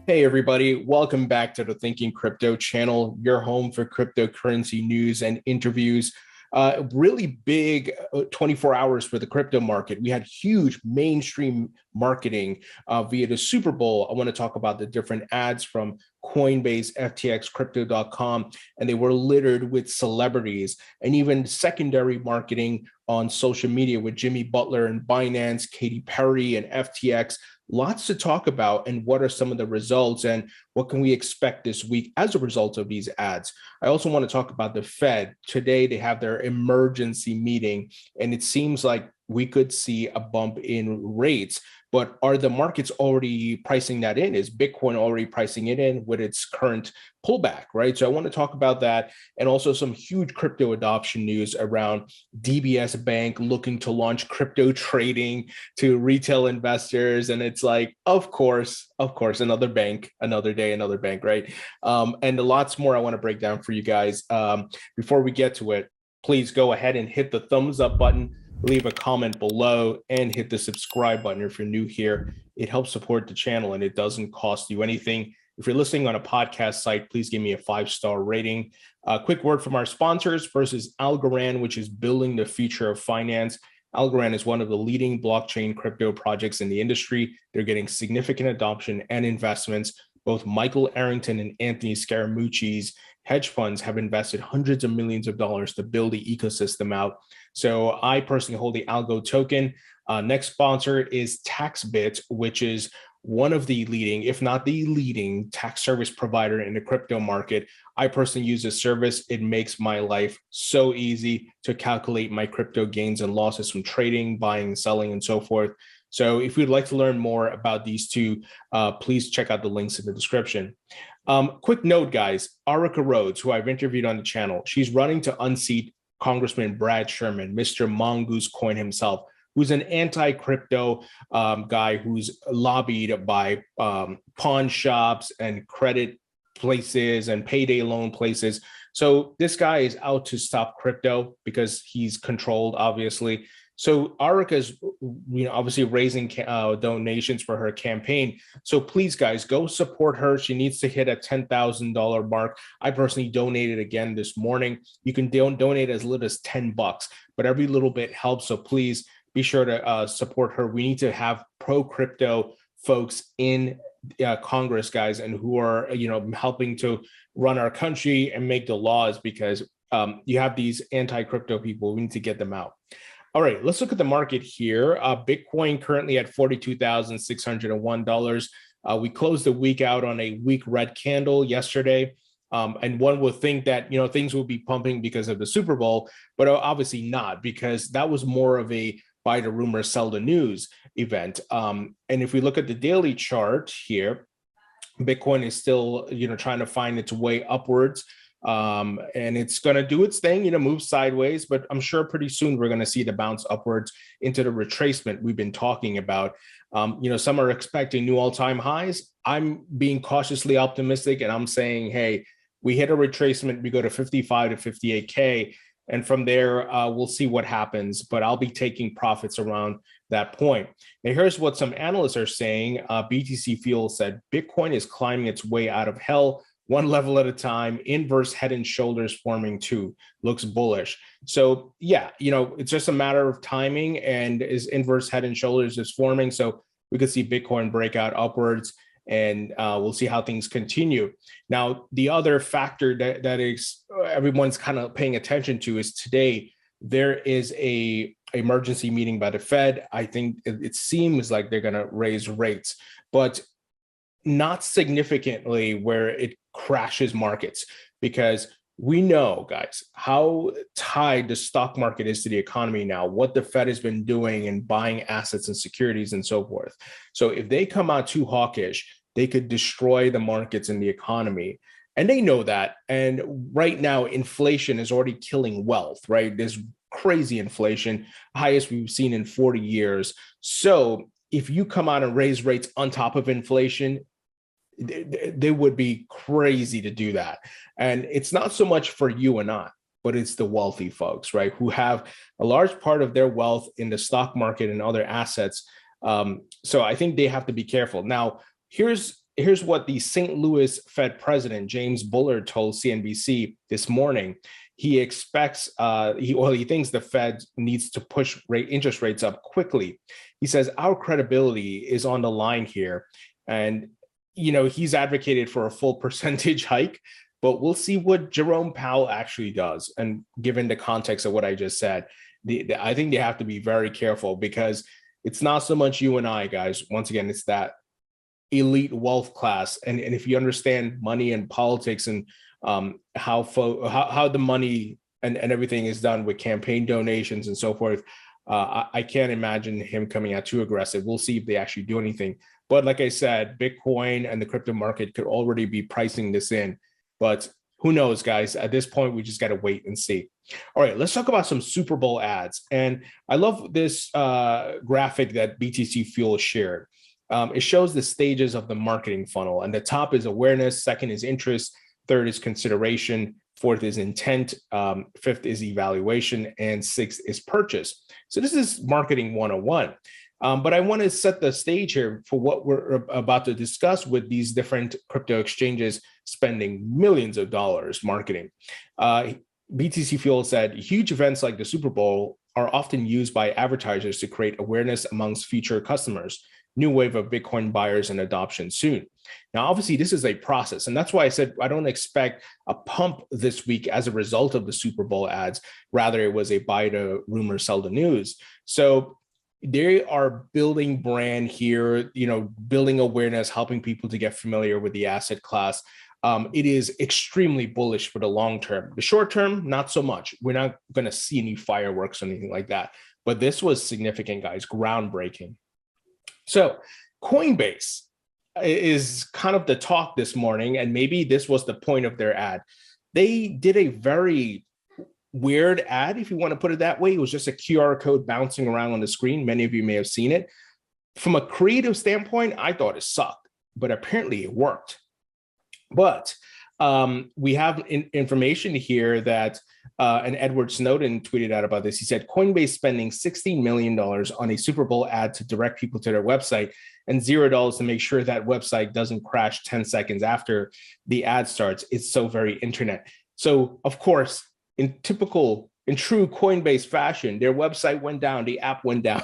Hey, everybody. Welcome back to the Thinking Crypto channel, your home for cryptocurrency news and interviews. Really big 24 hours for the crypto market. We had huge mainstream marketing via the Super Bowl. I want to talk about the different ads from Coinbase, FTX Crypto.com, and they were littered with celebrities and even secondary marketing on social media with Jimmy Butler and Binance, Katy Perry and FTX. Lots to talk about, and what are some of the results and what can we expect this week as a result of these ads. I also want to talk about the Fed. Today, they have their emergency meeting, and it seems like we could see a bump in rates. But are the markets already pricing that in? Is Bitcoin already pricing it in with its current pullback, right? So I want to talk about that, and also some huge crypto adoption news around DBS Bank looking to launch crypto trading to retail investors. And it's like, of course, another bank, another day, another bank, right? And lots more I want to break down for you guys. Before we get to it, please go ahead and hit the thumbs up button, leave a comment below, and hit the subscribe button if you're new here. It helps support the channel and it doesn't cost you anything. If you're listening on a podcast site, please give me a 5-star rating. Quick word from our sponsors. First is Algorand, which is building the future of finance. Algorand is one of the leading blockchain crypto projects in the industry. They're getting significant adoption and investments. Both Michael Arrington and Anthony Scaramucci's hedge funds have invested hundreds of millions of dollars to build the ecosystem out. So I personally hold the Algo token. Next sponsor is TaxBit, which is one of the leading, if not the leading, tax service provider in the crypto market. I personally use this service. It makes my life so easy to calculate my crypto gains and losses from trading, buying, selling, and so forth. So if you'd like to learn more about these two, please check out the links in the description. Quick note, guys, Arica Rhodes, who I've interviewed on the channel, she's running to unseat Congressman Brad Sherman, Mr. Mongoose Coin himself, who's an anti-crypto guy who's lobbied by pawn shops and credit places and payday loan places. So this guy is out to stop crypto because he's controlled, obviously. So Arica is, obviously raising donations for her campaign. So please, guys, go support her. She needs to hit a $10,000 mark. I personally donated again this morning. You can donate as little as $10, but every little bit helps. So please be sure to support her. We need to have pro-crypto folks in Congress, guys, and who are, helping to run our country and make the laws, because you have these anti-crypto people. We need to get them out. All right, let's look at the market here. Bitcoin currently at $42,601. We closed the week out on a weak red candle yesterday. And one would think that, things will be pumping because of the Super Bowl, but obviously not, because that was more of a buy the rumor, sell the news event. And if we look at the daily chart here, Bitcoin is still, trying to find its way upwards. And it's going to do its thing, move sideways, but I'm sure pretty soon we're going to see the bounce upwards into the retracement we've been talking about. Some are expecting new all-time highs. I'm being cautiously optimistic, and I'm saying, hey, we hit a retracement, we go to 55 to 58K, and from there, we'll see what happens, but I'll be taking profits around that point. Now, here's what some analysts are saying. BTC Fuel said, Bitcoin is climbing its way out of hell, one level at a time, inverse head and shoulders forming too, looks bullish. So yeah, it's just a matter of timing, and is inverse head and shoulders is forming. So we could see Bitcoin break out upwards, and we'll see how things continue. Now, the other factor that is everyone's kind of paying attention to is today, there is a emergency meeting by the Fed. I think it seems like they're going to raise rates, but not significantly where it crashes markets, because we know, guys, how tied the stock market is to the economy now, what the Fed has been doing and buying assets and securities and so forth. So if they come out too hawkish, they could destroy the markets and the economy. And they know that. And right now, inflation is already killing wealth, right? There's crazy inflation, highest we've seen in 40 years. So if you come out and raise rates on top of inflation, they would be crazy to do that. And it's not so much for you and I, but it's the wealthy folks, right, who have a large part of their wealth in the stock market and other assets. So I think they have to be careful. Now, here's here's what the St. Louis Fed President James Bullard told CNBC this morning. He expects, he thinks the Fed needs to push interest rates up quickly. He says our credibility is on the line here, and he's advocated for a full percentage hike, but we'll see what Jerome Powell actually does. And given the context of what I just said, I think they have to be very careful, because it's not so much you and I, guys. Once again, it's that elite wealth class, and if you understand money and politics and how the money and everything is done with campaign donations and so forth, I can't imagine him coming out too aggressive. We'll see if they actually do anything. But like I said, Bitcoin and the crypto market could already be pricing this in. But who knows, guys? At this point, we just got to wait and see. All right, let's talk about some Super Bowl ads. And I love this graphic that BTC Fuel shared. It shows the stages of the marketing funnel. And the top is awareness, second is interest, third is consideration, fourth is intent, fifth is evaluation, and sixth is purchase. So this is marketing 101. But I want to set the stage here for what we're about to discuss with these different crypto exchanges spending millions of dollars marketing. BTC Fuel said, huge events like the Super Bowl are often used by advertisers to create awareness amongst future customers. New wave of Bitcoin buyers and adoption soon. Now, obviously, this is a process. And that's why I said I don't expect a pump this week as a result of the Super Bowl ads. Rather, it was a buy the rumor, sell the news. So they are building brand here, building awareness, helping people to get familiar with the asset class. It is extremely bullish for the long term. The short term, not so much. We're not going to see any fireworks or anything like that. But this was significant, guys, groundbreaking. So Coinbase is kind of the talk this morning, and maybe this was the point of their ad. They did a very weird ad, if you want to put it that way. It was just a QR code bouncing around on the screen. Many of you may have seen it. From a creative standpoint, I thought it sucked, but apparently it worked. But we have information here that, and Edward Snowden tweeted out about this. He said, Coinbase spending $16 million on a Super Bowl ad to direct people to their website and $0 to make sure that website doesn't crash 10 seconds after the ad starts. It's so very internet. So, of course, in true Coinbase fashion, their website went down, the app went down.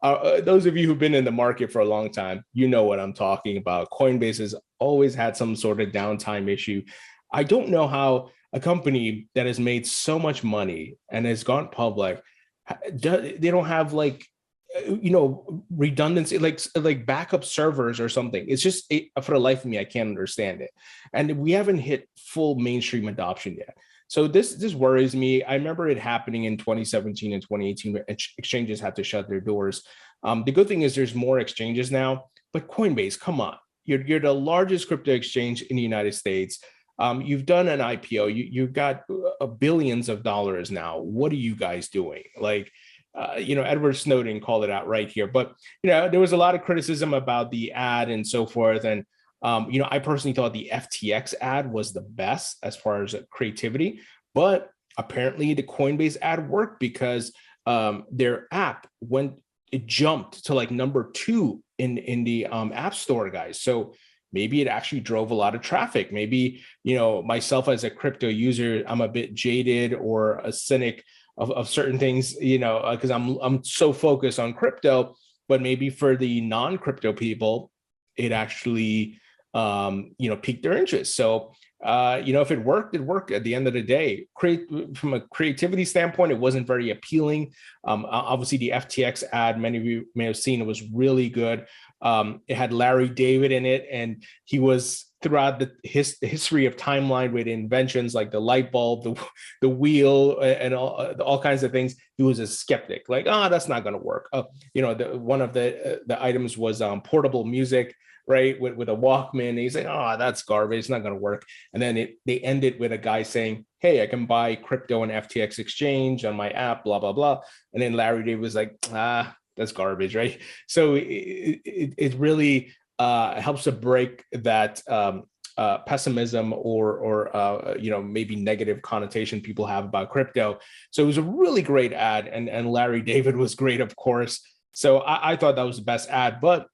Those of you who've been in the market for a long time, you know what I'm talking about. Coinbase has always had some sort of downtime issue. I don't know how a company that has made so much money and has gone public, they don't have redundancy, like backup servers or something. It's just, for the life of me, I can't understand it. And we haven't hit full mainstream adoption yet. So this worries me. I remember it happening in 2017 and 2018 where exchanges had to shut their doors. The good thing is there's more exchanges now, but Coinbase, come on. You're the largest crypto exchange in the United States. You've done an IPO. You've got billions of dollars now. What are you guys doing? Edward Snowden called it out right here. But, there was a lot of criticism about the ad and so forth. And I personally thought the FTX ad was the best as far as creativity, but apparently the Coinbase ad worked because their app jumped to number 2 in the app store, guys. So maybe it actually drove a lot of traffic. Maybe, myself as a crypto user, I'm a bit jaded or a cynic of certain things, because I'm so focused on crypto, but maybe for the non-crypto people, it actually piqued their interest. So, if it worked, it worked at the end of the day. From a creativity standpoint, it wasn't very appealing. Obviously, the FTX ad, many of you may have seen, it was really good. It had Larry David in it, and he was throughout the history of timeline with inventions like the light bulb, the wheel, and all kinds of things. He was a skeptic, that's not going to work. One of the items was portable music, right, with a Walkman. He's like, that's garbage, it's not going to work. And then they ended with a guy saying, hey, I can buy crypto on FTX exchange on my app, blah, blah, blah. And then Larry David was like, that's garbage, right? So it really helps to break that pessimism or maybe negative connotation people have about crypto. So it was a really great ad, and Larry David was great, of course. So I thought that was the best ad. But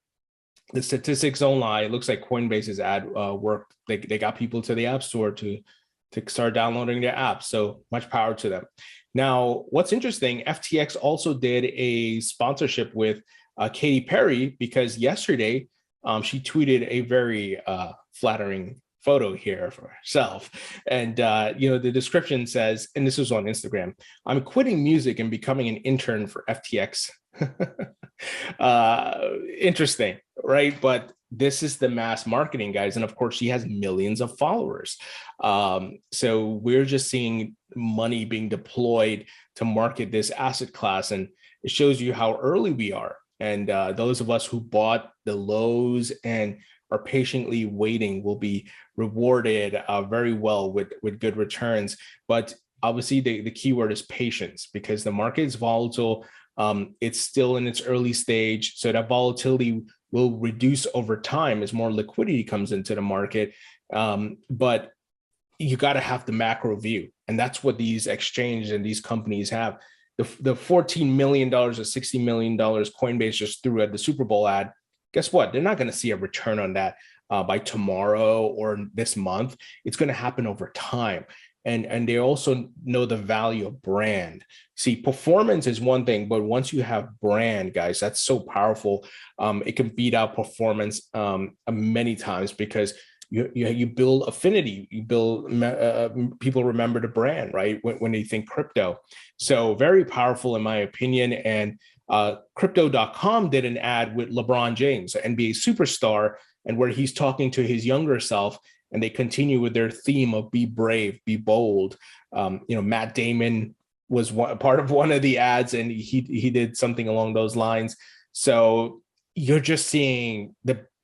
The statistics don't lie. It looks like Coinbase's ad worked. They got people to the App Store to start downloading their app. So much power to them. Now, what's interesting, FTX also did a sponsorship with Katy Perry, because yesterday she tweeted a very flattering photo here for herself. And, the description says, and this was on Instagram, "I'm quitting music and becoming an intern for FTX." Interesting, right? But this is the mass marketing, guys. And of course, she has millions of followers. So we're just seeing money being deployed to market this asset class. And it shows you how early we are. And those of us who bought the lows and are patiently waiting will be rewarded very well with good returns. But obviously, the key word is patience, because the market is volatile. It's still in its early stage. So that volatility will reduce over time as more liquidity comes into the market. But you got to have the macro view. And that's what these exchanges and these companies have. The $14 million or $60 million Coinbase just threw at the Super Bowl ad, guess what? They're not going to see a return on that by tomorrow or this month. It's going to happen over time. And they also know the value of brand. See, performance is one thing, but once you have brand, guys, that's so powerful. It can beat out performance many times, because you build affinity, you build people remember the brand, right? When they think crypto. So very powerful in my opinion. And crypto.com did an ad with LeBron James, an NBA superstar, and where he's talking to his younger self, and they continue with their theme of be brave, be bold. Matt Damon was part of one of the ads, and he did something along those lines. So you're just seeing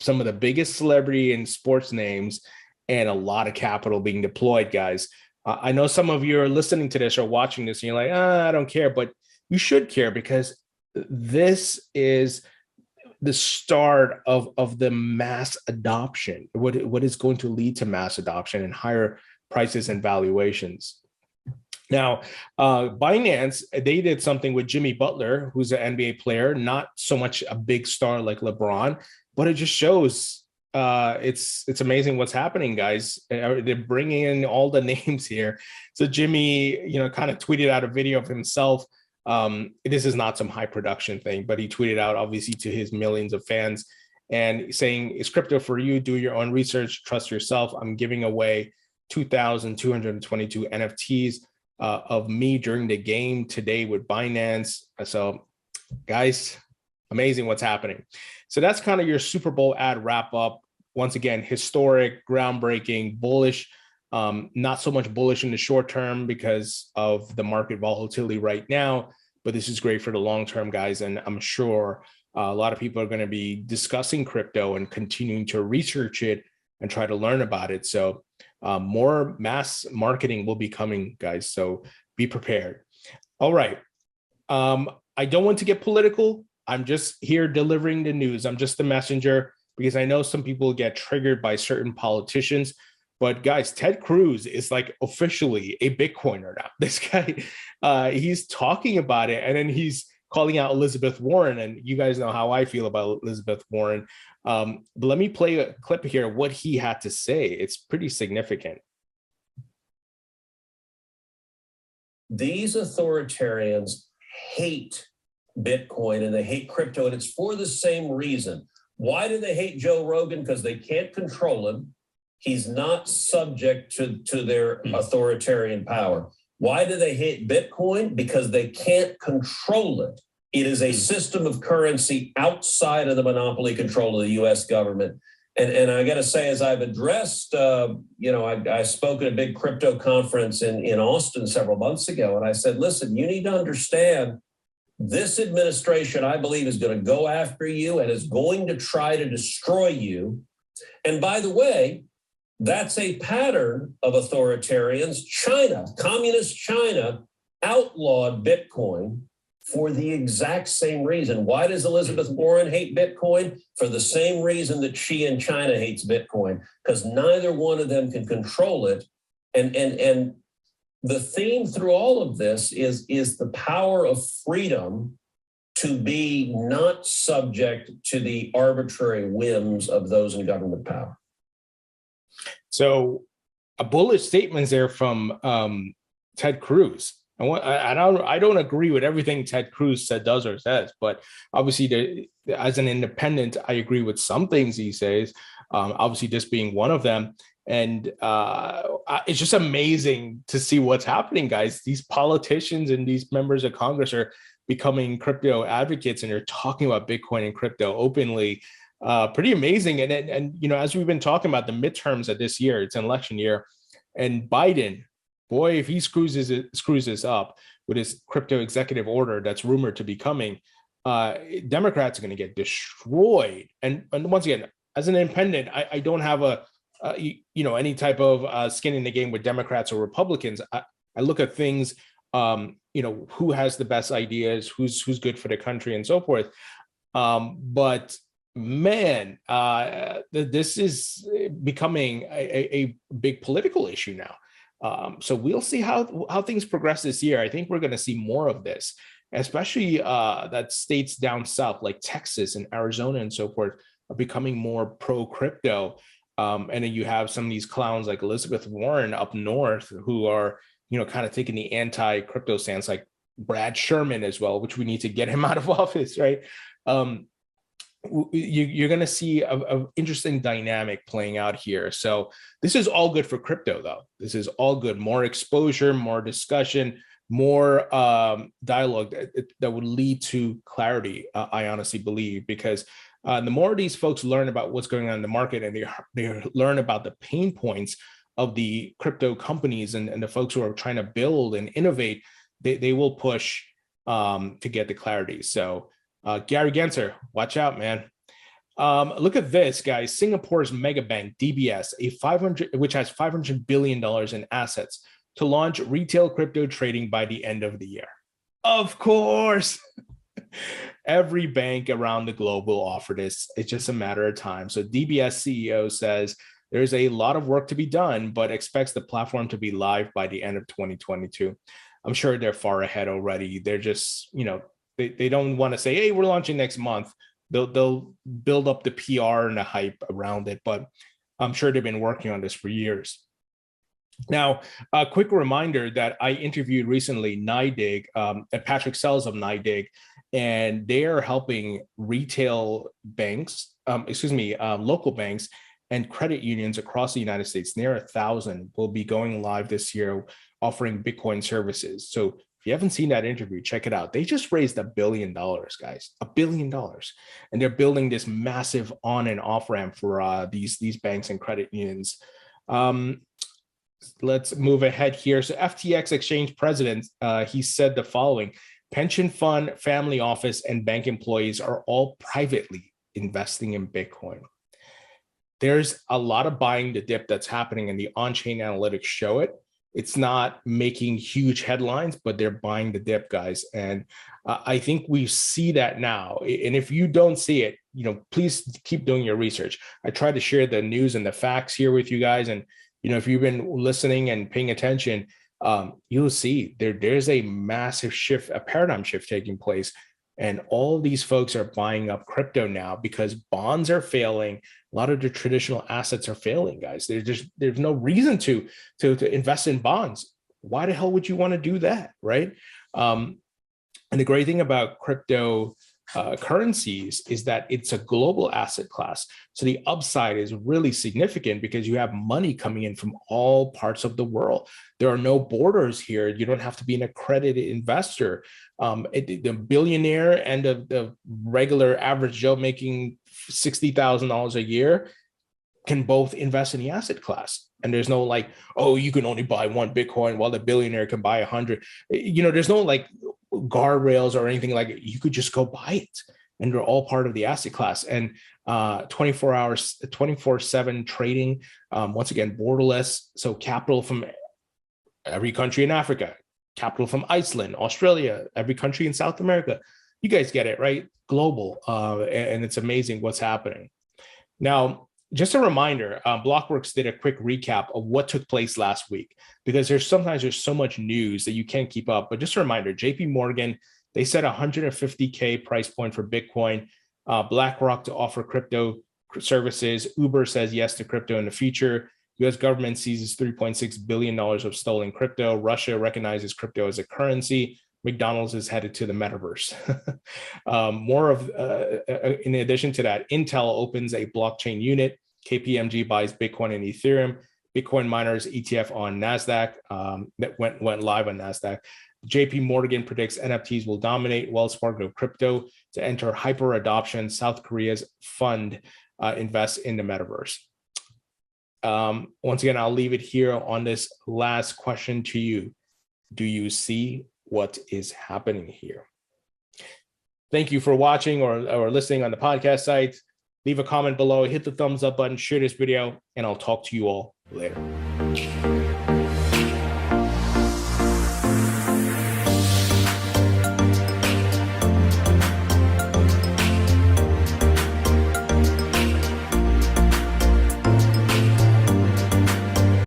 some of the biggest celebrity and sports names and a lot of capital being deployed, guys. I know some of you are listening to this or watching this and you're like, I don't care, but you should care, because this is the start of the mass adoption, what is going to lead to mass adoption and higher prices and valuations. Now, Binance, they did something with Jimmy Butler, who's an NBA player, not so much a big star like LeBron, but it just shows it's amazing what's happening, guys. They're bringing in all the names here. So Jimmy, kind of tweeted out a video of himself. This is not some high production thing, but he tweeted out, obviously, to his millions of fans and saying, "It's crypto for you. Do your own research. Trust yourself. I'm giving away 2,222 NFTs of me during the game today with Binance." So, guys, amazing what's happening. So that's kind of your Super Bowl ad wrap up. Once again, historic, groundbreaking, bullish. Not so much bullish in the short term because of the market volatility right now, but this is great for the long term, guys. And I'm sure a lot of people are going to be discussing crypto and continuing to research it and try to learn about it. So more mass marketing will be coming, guys. So be prepared. All right. I don't want to get political. I'm just here delivering the news. I'm just the messenger, because I know some people get triggered by certain politicians. But guys, Ted Cruz is like officially a Bitcoiner now. This guy, he's talking about it, and then he's calling out Elizabeth Warren. And you guys know how I feel about Elizabeth Warren. But let me play a clip here of what he had to say. It's pretty significant. These authoritarians hate Bitcoin and they hate crypto, and it's for the same reason. Why do they hate Joe Rogan? Because they can't control him. He's not subject to their authoritarian power. Why do they hate Bitcoin? Because they can't control it. It is a system of currency outside of the monopoly control of the U.S. government. And I got to say, as I've addressed, I spoke at a big crypto conference in Austin several months ago, and I said, listen, you need to understand this administration, I believe, is going to go after you and is going to try to destroy you. And by the way, that's a pattern of authoritarians. China, communist China, outlawed Bitcoin for the exact same reason. Why does Elizabeth Warren hate Bitcoin? For the same reason that she in China hates Bitcoin, because neither one of them can control it. And the theme through all of this is the power of freedom to be not subject to the arbitrary whims of those in government power. So a bullish statement there from Ted Cruz. I don't agree with everything Ted Cruz does or says, but obviously, as an independent, I agree with some things he says. Obviously, this being one of them, and it's just amazing to see what's happening, guys. These politicians and these members of Congress are becoming crypto advocates, and they're talking about Bitcoin and crypto openly. Pretty amazing. And you know, as we've been talking about the midterms of this year, it's an election year, and Biden. Boy, if he screws this up with his crypto executive order that's rumored to be coming, Democrats are going to get destroyed. And once again, as an independent, I don't have any type of skin in the game with Democrats or Republicans. I look at things, who has the best ideas, who's good for the country, and so forth. But man, this is becoming a big political issue now. So we'll see how things progress this year. I think we're going to see more of this, especially that states down south like Texas and Arizona and so forth are becoming more pro crypto. And then you have some of these clowns like Elizabeth Warren up north who are, kind of taking the anti-crypto stance, like Brad Sherman as well, which we need to get him out of office, right? You're going to see an interesting dynamic playing out here. So this is all good for crypto, though. This is all good. More exposure, more discussion, more dialogue that would lead to clarity, I honestly believe, because the more these folks learn about what's going on in the market and they learn about the pain points of the crypto companies and the folks who are trying to build and innovate, they will push to get the clarity. So Gary Gensler, watch out, man. Look at this, guys. Singapore's megabank, DBS, which has $500 billion in assets, to launch retail crypto trading by the end of the year. Of course. Every bank around the globe will offer this. It's just a matter of time. So DBS CEO says there's a lot of work to be done, but expects the platform to be live by the end of 2022. I'm sure they're far ahead already. They're just, they don't want to say, hey, we're launching next month. They'll build up the PR and the hype around it, but I'm sure they've been working on this for years. Now, a quick reminder that I interviewed recently NYDIG, Patrick Sells of NYDIG, and they are helping retail banks, local banks and credit unions across the United States. Near 1,000 will be going live this year offering Bitcoin services. So if you haven't seen that interview, check it out. They just raised $1 billion, guys, $1 billion. And they're building this massive on and off ramp for these banks and credit unions. Let's move ahead here. So FTX Exchange President, he said the following: pension fund, family office, and bank employees are all privately investing in Bitcoin. There's a lot of buying the dip that's happening, and the on-chain analytics show it. It's not making huge headlines, but they're buying the dip, guys. And I think we see that now. And if you don't see it, please keep doing your research. I try to share the news and the facts here with you guys. And, if you've been listening and paying attention, you'll see there's a massive shift, a paradigm shift taking place. And all these folks are buying up crypto now because bonds are failing. A lot of the traditional assets are failing, guys. There's no reason to invest in bonds. Why the hell would you want to do that, right? And the great thing about crypto currencies is that it's a global asset class. So the upside is really significant because you have money coming in from all parts of the world. There are no borders here. You don't have to be an accredited investor. The billionaire and the regular average Joe making $60,000 a year can both invest in the asset class. And there's no like, oh, you can only buy one Bitcoin while the billionaire can buy 100. There's no like guardrails or anything like it. You could just go buy it, and they're all part of the asset class. And 24 hours, 24/7 trading. Once again, borderless. So capital from every country in Africa, capital from Iceland, Australia, every country in South America. You guys get it, right? Global. And it's amazing what's happening. Now, just a reminder, Blockworks did a quick recap of what took place last week, because there's so much news that you can't keep up. But just a reminder, JP Morgan They set a $150K price point for Bitcoin. BlackRock to offer crypto services. Uber says yes to crypto in the future. U.S. government seizes $3.6 billion of stolen crypto. Russia recognizes crypto as a currency. McDonald's is headed to the metaverse. In addition to that, Intel opens a blockchain unit. KPMG buys Bitcoin and Ethereum. Bitcoin miners ETF on NASDAQ that went live on NASDAQ. JP Morgan predicts NFTs will dominate. Wells Fargo crypto to enter hyper adoption. South Korea's fund invests in the metaverse. Once again, I'll leave it here on this last question to you. Do you see what is happening here? Thank you for watching or listening on the podcast site. Leave a comment below, hit the thumbs up button, share this video, and I'll talk to you all later.